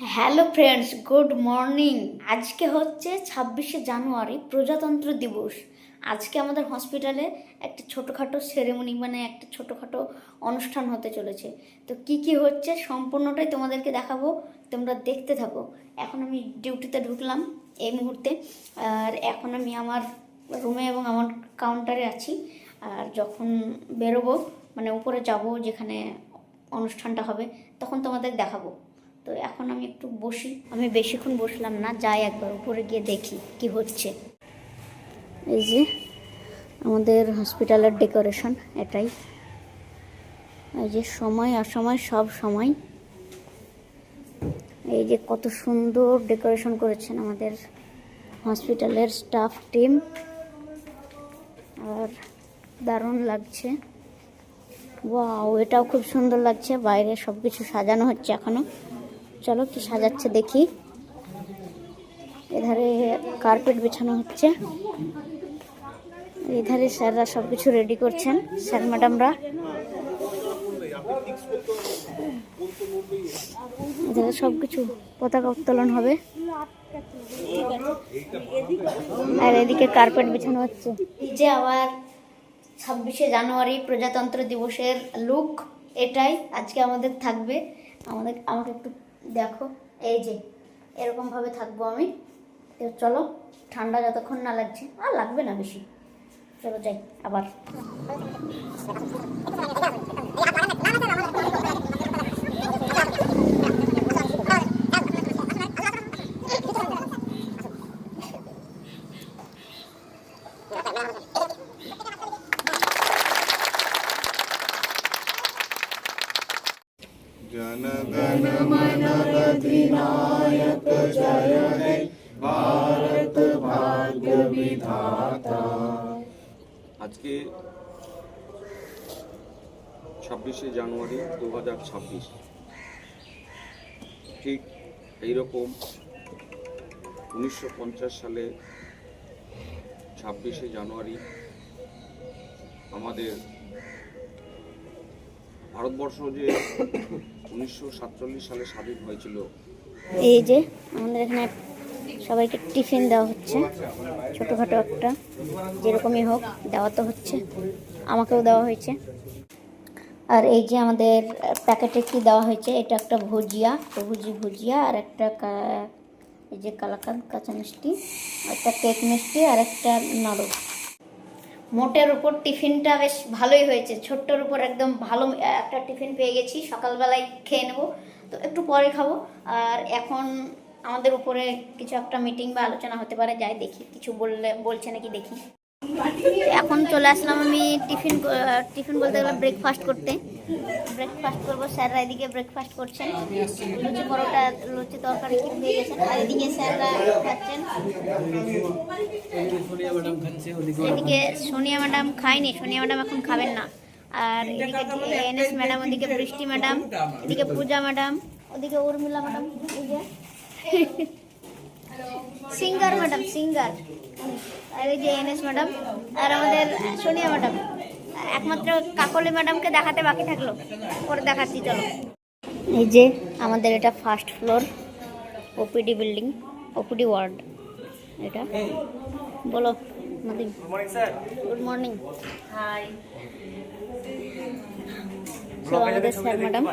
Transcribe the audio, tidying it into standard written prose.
Hello friends, good morning. আজকে হচ্ছে 26শে জানুয়ারি, প্রজাতন্ত্র দিবস। আজকে আমাদের হসপিটালে একটা ছোটোখাটো সেরেমনি, মানে একটা ছোটোখাটো অনুষ্ঠান হতে চলেছে। তো কি কি হচ্ছে সম্পূর্ণটাই তোমাদেরকে দেখাবো, তোমরা দেখতে থাকো। এখন আমি ডিউটিতে ঢুকলাম এই মুহূর্তে, আর এখন আমি আমার রুমে এবং আমার কাউন্টারে আছি। আর যখন বেরোবো, মানে উপরে যাব যেখানে অনুষ্ঠানটা হবে, তখন তোমাদের দেখাবো। তো এখন আমি একটু বসি, আমি বেশিক্ষণ বসলাম না, যাই একবার উপরে গিয়ে দেখি কি হচ্ছে। এই যে আমাদের হসপিটালের ডেকোরেশন, এটাই। এই যে সময় অসময় সব সময়, এই যে কত সুন্দর ডেকোরেশন করেছেন আমাদের হসপিটালের স্টাফ টিম, আর দারুণ লাগছে। ওয়াও, এটাও খুব সুন্দর লাগছে। বাইরে সব কিছু সাজানো হচ্ছে এখনো। চলো কি সাজাচ্ছে দেখি। এধারে কার্পেট বিছানো হচ্ছে, এধারে স্যাররা সব কিছু রেডি করছেন, স্যার ম্যাডামরা। এধারে সব কিছু পতাকা উত্তোলন হবে, আর এদিকে কার্পেট বিছানো হচ্ছে। যে আবার 26শে জানুয়ারি প্রজাতন্ত্র দিবসের লুক এটাই আজকে আমাদের থাকবে। আমাকে একটু দেখো, এই যে এরকমভাবে থাকবো আমি। তো চলো, ঠান্ডা যতক্ষণ না লাগছে, আর লাগবে না বেশি, চলো যাই আবার। जनगण मन अधिनायक जय हे भारत भाग्य विधाता। আজকে 26শে জানুয়ারি 2026, ঠিক এইরকম 1950 সালে 26শে জানুয়ারি আমাদের ভারতবর্ষ যে 1947 সালে স্বাধীন হয়েছিল। এই যে আমাদের এখানে সবাইকে টিফিন দেওয়া হচ্ছে, ছোটোখাটো একটা, যেরকমই হোক দেওয়া তো হচ্ছে, আমাকেও দেওয়া হয়েছে। আর এই যে আমাদের প্যাকেটে কি দেওয়া হয়েছে, এটা একটা ভুজিয়া, সবুজি ভুজিয়া, আর একটা এই যে কালাকাঁদ কাঁচা মিষ্টি, একটা কেক মিষ্টি, আর একটা নরম। মোটের উপর টিফিনটা বেশ ভালোই হয়েছে, ছোট্টর উপর একদম ভালো একটা টিফিন পেয়ে গেছি। সকালবেলায় খেয়ে নেবো, তো একটু পরে খাবো। আর এখন আমাদের উপরে কিছু একটা মিটিং বা আলোচনা হতে পারে, যাই দেখি কিছু বলছে নাকি দেখি। এখন চলে আসলাম আমি টিফিন বলতে গেলে ব্রেকফাস্ট করতে। ব্রেকফাস্ট করবো, স্যাররা এদিকে ব্রেকফাস্ট করছেন, লুচি পরোটা, লুচি তরকারি কি হয়ে গেছেন, আর এদিকে স্যাররা খাচ্ছেন। এদিকে সোনিয়া ম্যাডাম খায়নি, সোনিয়া ম্যাডাম এখন খাবেন না। আর এদিকে এনএস ম্যাডাম, ওদিকে বৃষ্টি ম্যাডাম, এদিকে পূজা ম্যাডাম, ওদিকে উর্মিলা ম্যাডাম, এই যে সিঙ্গার ম্যাডাম, সিঙ্গার, আর এই যে এনএস ম্যাডাম, আর আমাদের সোনিয়া ম্যাডাম। একমাত্র কাকলি ম্যাডামকে দেখাতে বাকি থাকলো, পরে দেখাচ্ছি চলো। এই যে আমাদের এটা first floor, OPD building, OPD ward এটা। বলো নদীম। Good morning. হাই। আমাদের স্যার ম্যাডাম।